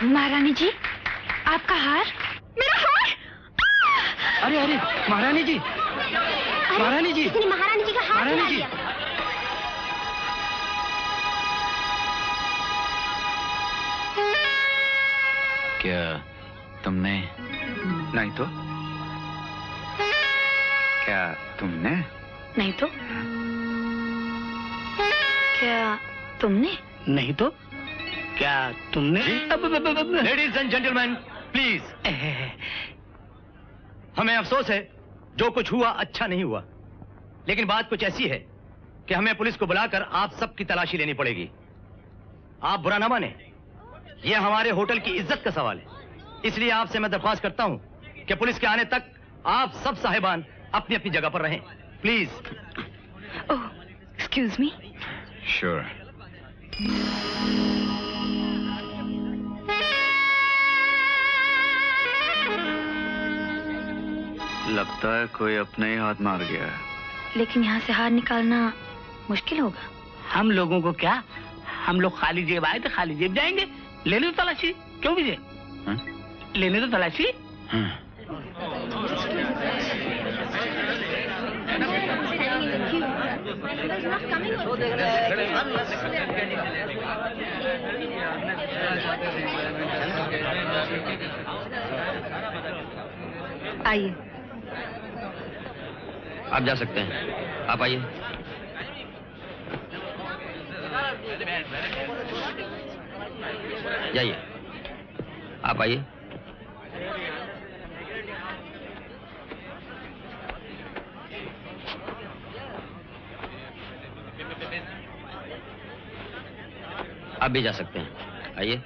महारानी जी, आपका हार। मेरा हार! अरे अरे महारानी जी, महारानी जी, किसी ने महारानी जी का हार महारानी चुरा जी। लिया। क्या तुमने? नहीं तो क्या तुमने? नहीं तो क्या तुमने? नहीं तो क्या तुमने? लेडीज एंड जेंटलमैन प्लीज, हमें अफसोस है जो कुछ हुआ अच्छा नहीं हुआ, लेकिन बात कुछ ऐसी है कि हमें पुलिस को बुलाकर आप सबकी तलाशी लेनी पड़ेगी। आप बुरा ना माने, यह हमारे होटल की इज्जत का सवाल है, इसलिए आपसे मैं दरख्वास्त करता हूं कि पुलिस के आने तक आप सब साहिबान अपनी अपनी जगह पर रहें, please. Oh, excuse me. Sure. लगता है कोई अपने ही हाथ मार गया है। लेकिन यहाँ से हार निकालना मुश्किल होगा। हम लोगों को क्या, हम लोग खाली जेब आए तो खाली जेब जाएंगे। लेने तो तलाशी, क्यों विजय? लेने तो तलाशी। आइए। आप जा सकते हैं, आप आइए। जाइए, आप आइए। आप भी जा सकते हैं, आइए।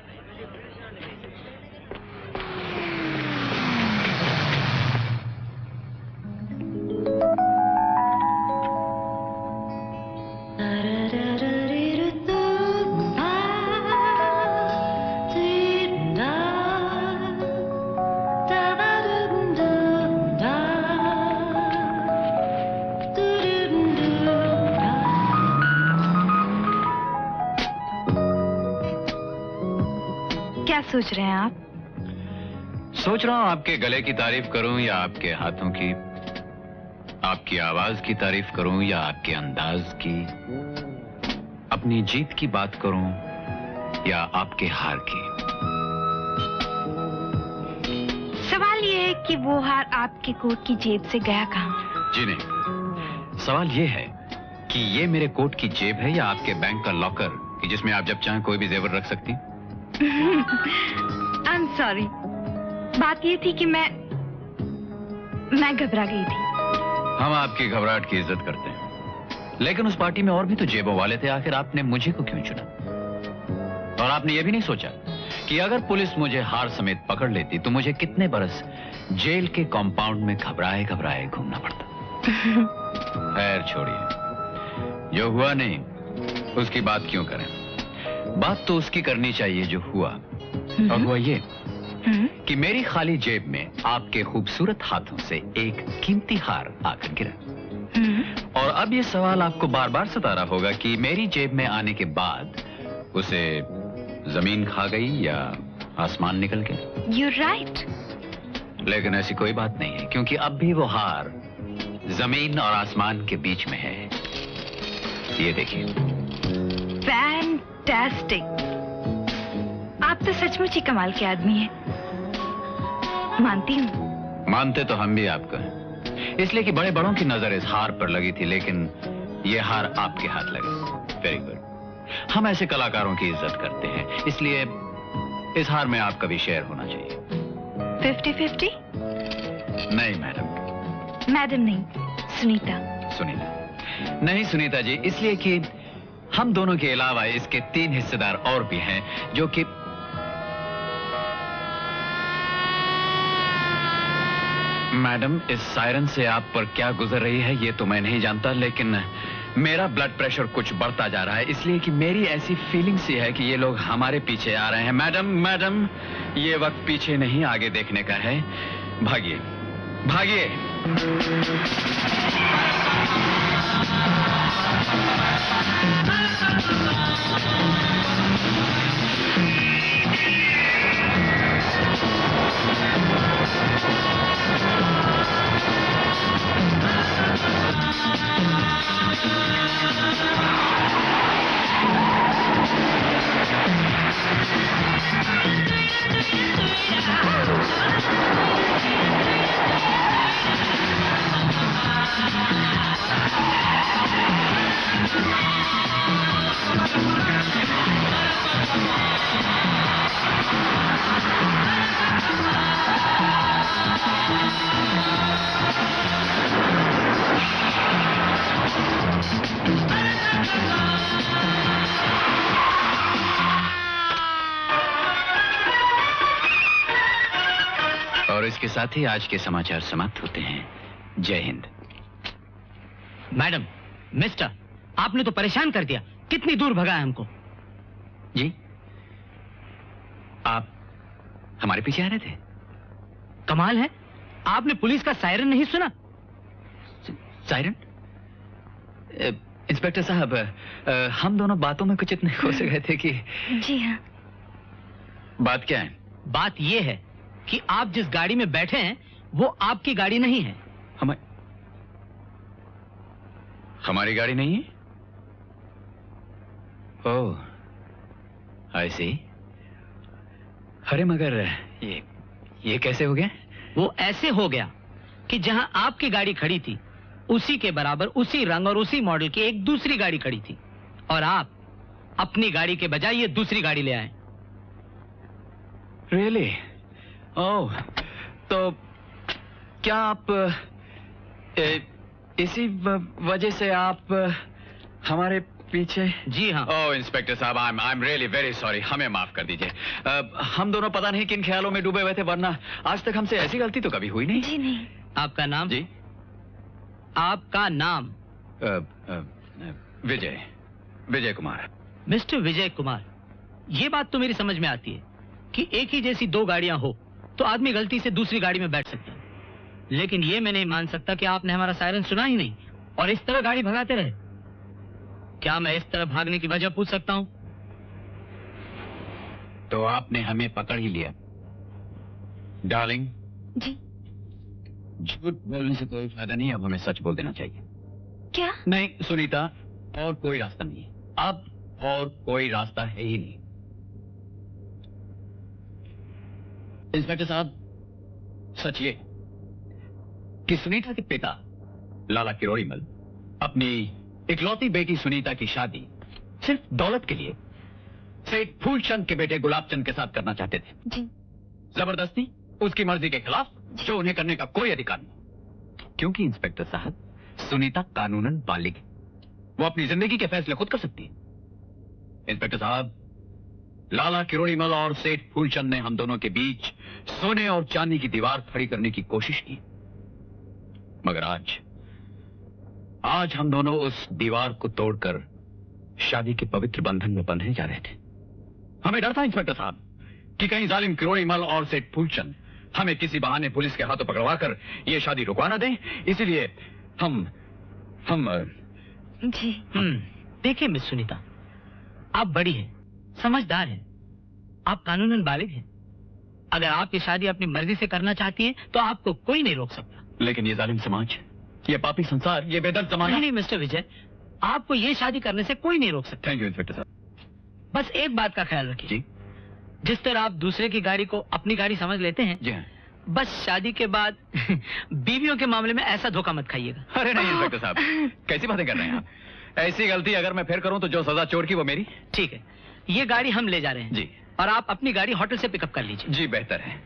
क्या सोच रहे हैं आप? सोच रहा हूं आपके गले की तारीफ करूं या आपके हाथों की, आपकी आवाज की तारीफ करूं या आपके अंदाज की, अपनी जीत की बात करूं या आपके हार की। सवाल ये है कि वो हार आपके कोट की जेब से गया कहाँ? जी नहीं, सवाल ये है कि ये मेरे कोट की जेब है या आपके बैंक का लॉकर कि जिसमें आप जब चाहें कोई भी जेवर रख सकती। आई एम सॉरी, बात ये थी कि मैं घबरा गई थी। हम आपकी घबराहट की इज्जत करते हैं, लेकिन उस पार्टी में और भी तो जेबों वाले थे, आखिर आपने मुझे को क्यों चुना? और आपने ये भी नहीं सोचा कि अगर पुलिस मुझे हार समेत पकड़ लेती तो मुझे कितने बरस जेल के कॉम्पाउंड में घबराए घबराए घूमना पड़ता। खैर छोड़िए, जो हुआ नहीं उसकी बात क्यों करें, बात तो उसकी करनी चाहिए जो हुआ। और हुआ ये कि मेरी खाली जेब में आपके खूबसूरत हाथों से एक कीमती हार आकर गिरा। और अब ये सवाल आपको बार बार सता रहा होगा कि मेरी जेब में आने के बाद उसे जमीन खा गई या आसमान निकल गया। You're right. लेकिन ऐसी कोई बात नहीं है, क्योंकि अब भी वो हार जमीन और आसमान के बीच में है। ये देखिए। फैंटास्टिक, आप तो सचमुच ही कमाल के आदमी हैं। मानती हूँ। मानते तो हम भी आपको हैं, इसलिए कि बड़े बड़ों की नजर इस हार पर लगी थी, लेकिन ये हार आपके हाथ लगी। Very good. हम ऐसे कलाकारों की इज्जत करते हैं, इसलिए इस हार में आपका भी शेयर होना चाहिए। 50-50? नहीं मैडम। मैडम नहीं, सुनीता। सुनीता नहीं सुनीता जी, इसलिए कि हम दोनों के अलावा इसके 3 हिस्सेदार और भी हैं, जो कि मैडम इस सायरन से आप पर क्या गुजर रही है ये तो मैं नहीं जानता, लेकिन मेरा ब्लड प्रेशर कुछ बढ़ता जा रहा है, इसलिए कि मेरी ऐसी फीलिंग सी है कि ये लोग हमारे पीछे आ रहे हैं। मैडम मैडम, ये वक्त पीछे नहीं आगे देखने का है, भागिए भागिए। और इसके साथ ही आज के समाचार समाप्त होते हैं। जय हिंद। मैडम, मिस्टर, आपने तो परेशान कर दिया। कितनी दूर भगा है हमको। जी, आप हमारे पीछे आ रहे थे? कमाल है, आपने पुलिस का सायरन नहीं सुना? सायरन? इंस्पेक्टर साहब, हम दोनों बातों में कुछ इतने खो से गए थे कि। जी हाँ। बात क्या है? बात यह है कि आप जिस गाड़ी में बैठे हैं वो आपकी गाड़ी नहीं है। हमारी गाड़ी नहीं है? ओह, आई सी। अरे मगर ये कैसे हो गया? वो ऐसे हो गया कि जहां आपकी गाड़ी खड़ी थी उसी के बराबर, उसी रंग और उसी मॉडल की एक दूसरी गाड़ी खड़ी थी, और आप अपनी गाड़ी के बजाय ये दूसरी गाड़ी ले आए। रियली? ओह, तो क्या आप इसी वजह से आप हमारे पीछे? जी हाँ। ओह इंस्पेक्टर साहब, I am really very sorry, हमें माफ कर दीजिए। हम दोनों पता नहीं किन ख्यालों में डूबे हुए थे, वरना आज तक हमसे ऐसी गलती तो कभी हुई नहीं। जी नहीं। आपका नाम? जी, आपका नाम? विजय कुमार। मिस्टर विजय कुमार, ये बात तो मेरी समझ में आती है कि एक ही जैसी दो गाड़ियां हो तो आदमी गलती से दूसरी गाड़ी में बैठ सकता है, लेकिन ये मैं नहीं मान सकता कि आपने हमारा सायरन सुना ही नहीं और इस तरह गाड़ी भगाते रहे। क्या मैं इस तरह भागने की वजह पूछ सकता हूं? तो आपने हमें पकड़ ही लिया। डार्लिंग, जी। झूठ बोलने से कोई फायदा नहीं, अब हमें सच बोल देना चाहिए। क्या? नहीं सुनीता, और कोई रास्ता नहीं है अब, और कोई रास्ता है ही नहीं। इंस्पेक्टर साहब, सच ये कि सुनीता के पिता लाला किरोड़ीमल अपनी इकलौती बेटी सुनीता की शादी सिर्फ दौलत के लिए सेठ फूलचंद के बेटे गुलाबचंद के साथ करना चाहते थे। जी। जबरदस्ती, उसकी मर्जी के खिलाफ, जो उन्हें करने का कोई अधिकार नहीं। क्योंकि इंस्पेक्टर साहब, सुनीता कानूनन बालिग है, वो अपनी जिंदगी के फैसले खुद कर सकती है। इंस्पेक्टर साहब, लाला किरोड़ीमल और सेठ फूलचंद ने हम दोनों के बीच सोने और चांदी की दीवार खड़ी करने की कोशिश की, मगर आज हम दोनों उस दीवार को तोड़कर शादी के पवित्र बंधन में बंधने जा रहे थे। हमें डर था इंस्पेक्टर साहब कि कहीं जालिम किरोड़ीमल और सेठ फूलचंद हमें किसी बहाने पुलिस के हाथों पकड़वाकर यह शादी रुकवा ना दें, इसीलिए हम जी। देखिए मिस सुनीता, आप बड़ी हैं, समझदार हैं, आप कानूनन बालिग हैं। अगर आप ये शादी अपनी मर्जी से करना चाहती हैं तो आपको कोई नहीं रोक सकता। लेकिन ये जालिम समाज, ये पापी संसार, ये बेदर्द जमाना। नहीं मिस्टर विजय, आपको ये शादी करने से कोई नहीं रोक सकता। थैंक यू इंस्पेक्टर साहब। बस एक बात का ख्याल रखिए, जी। जिस तरह आप दूसरे की गाड़ी को अपनी गाड़ी समझ लेते हैं, जी हाँ। बस शादी के बाद बीवियों के मामले में ऐसा धोखा मत खाइएगा। अरे नहीं इंस्पेक्टर साहब, कैसी बातें कर रहे हैं आप? ऐसी गलती अगर मैं फिर करूं तो जो सजा चोर की वो मेरी। ठीक है, ये गाड़ी हम ले जा रहे हैं जी, और आप अपनी गाड़ी होटल से पिकअप कर लीजिए। जी बेहतर है।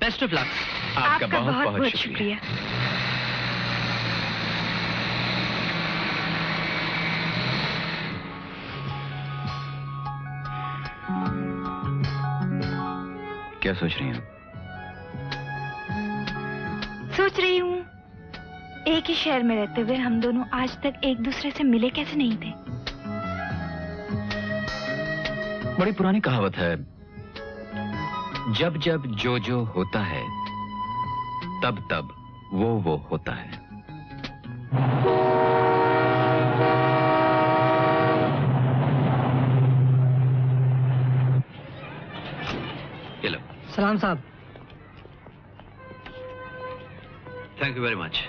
Best of luck. आपका बहुत बहुत शुक्रिया। क्या सोच रही हैं? सोच रही हूँ, एक ही शहर में रहते हुए हम दोनों आज तक एक दूसरे से मिले कैसे नहीं थे। बड़ी पुरानी कहावत है, जब जब जो होता है तब तब वो होता है। ये लो। सलाम साहब। Thank you very much.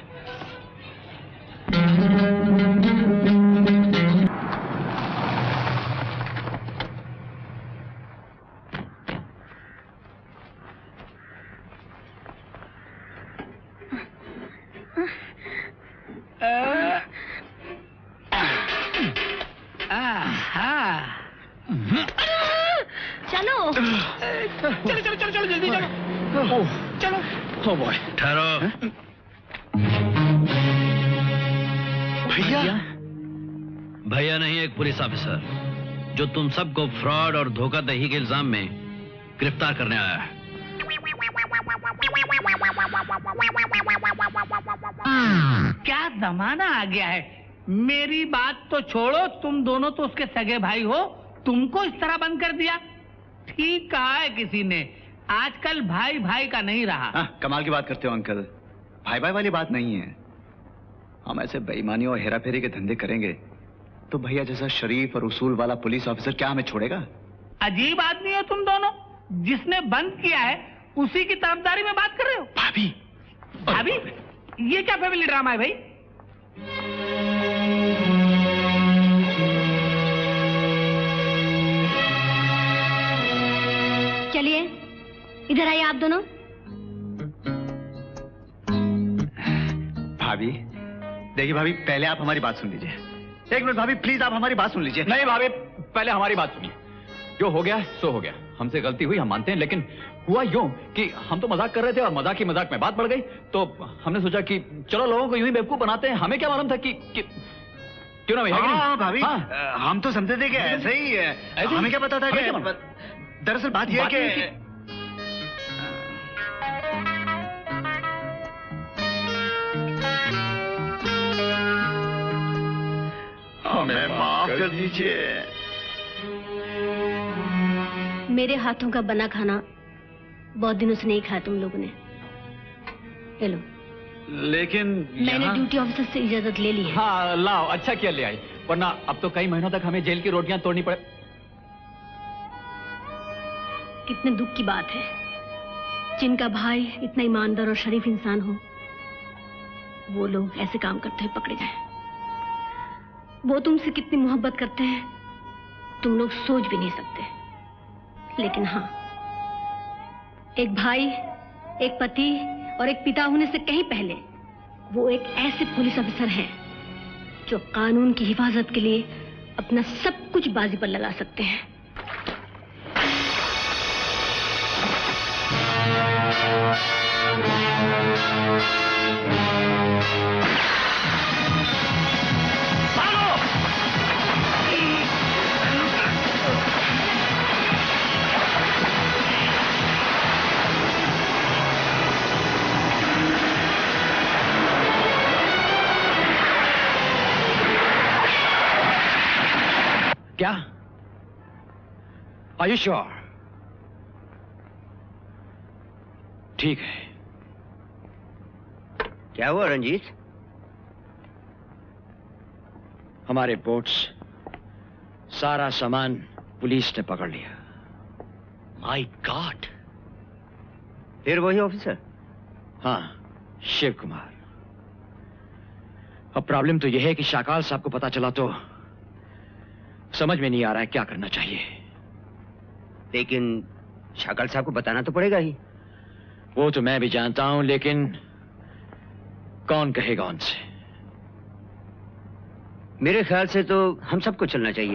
चलो चलो चलो चलो जल्दी चलो चलो। ओ बॉय, ठहरो। भैया? भैया नहीं, एक पुलिस ऑफिसर जो तुम सबको फ्रॉड और धोखाधड़ी के इल्जाम में गिरफ्तार करने आया है। क्या जमाना आ गया है। मेरी बात तो छोड़ो, तुम दोनों तो उसके सगे भाई हो, तुमको इस तरह बंद कर दिया। ठीक कहा है किसी ने, आजकल भाई भाई का नहीं रहा। कमाल की बात करते हो अंकल। भाई भाई वाली बात नहीं है। हम ऐसे बेईमानी और हेराफेरी के धंधे करेंगे तो भैया जैसा शरीफ और उसूल वाला पुलिस ऑफिसर क्या हमें छोड़ेगा? अजीब आदमी हो तुम दोनों। जिसने बंद किया है उसी की तरफदारी में बात कर रहे हो। भाभी, भाभी, ये क्या फैमिली ड्रामा है भाई? चलिए इधर आइए आप दोनों। भाभी देखिए भाभी, पहले आप हमारी बात सुन लीजिए। एक मिनट भाभी, प्लीज आप हमारी बात सुन लीजिए। नहीं भाभी, पहले हमारी बात सुनिए। जो हो गया सो हो गया, हमसे गलती हुई, हम मानते हैं, लेकिन हुआ यूं कि हम तो मजाक कर रहे थे और मजाक ही मजाक में बात बढ़ गई, तो हमने सोचा कि चलो लोगों को यूं ही बेवकूफ बनाते हैं। हमें क्या मालूम था कि क्यों ना भैया? हाँ भाभी, हाँ। हम तो समझे थे कि ऐसे ही है। ऐसे हमें क्या पता था हमें कि क्या मालूम? दरअसल बात यह है कि हमें माफ कर दीजिए। मेरे हाथों का बना खाना बहुत दिनों से नहीं खाया तुम लोगों ने। ले लो। लेकिन मैंने ड्यूटी ऑफिसर से इजाजत ले ली है। हाँ लाओ, अच्छा किया ले आई, वरना अब तो कई महीनों तक हमें जेल की रोटियां तोड़नी पड़े। कितने दुख की बात है, जिनका भाई इतना ईमानदार और शरीफ इंसान हो, वो लोग ऐसे काम करते हुए पकड़े जाएं। वो तुमसे कितनी मोहब्बत करते हैं तुम लोग सोच भी नहीं सकते। लेकिन हाँ, एक भाई, एक पति और एक पिता होने से कहीं पहले वो एक ऐसे पुलिस ऑफिसर हैं जो कानून की हिफाजत के लिए अपना सब कुछ बाजी पर लगा सकते हैं। क्या? Are you sure? ठीक है। क्या हुआ रंजीत? हमारे बोट्स, सारा सामान पुलिस ने पकड़ लिया। My God! फिर वही ऑफिसर? हाँ, शिव कुमार। अब प्रॉब्लम तो यह है कि शाकाल साहब को पता चला तो समझ में नहीं आ रहा है क्या करना चाहिए। लेकिन शाकाल साहब को बताना तो पड़ेगा ही। वो तो मैं भी जानता हूं, लेकिन कौन कहेगा उनसे? मेरे ख्याल से तो हम सबको चलना चाहिए।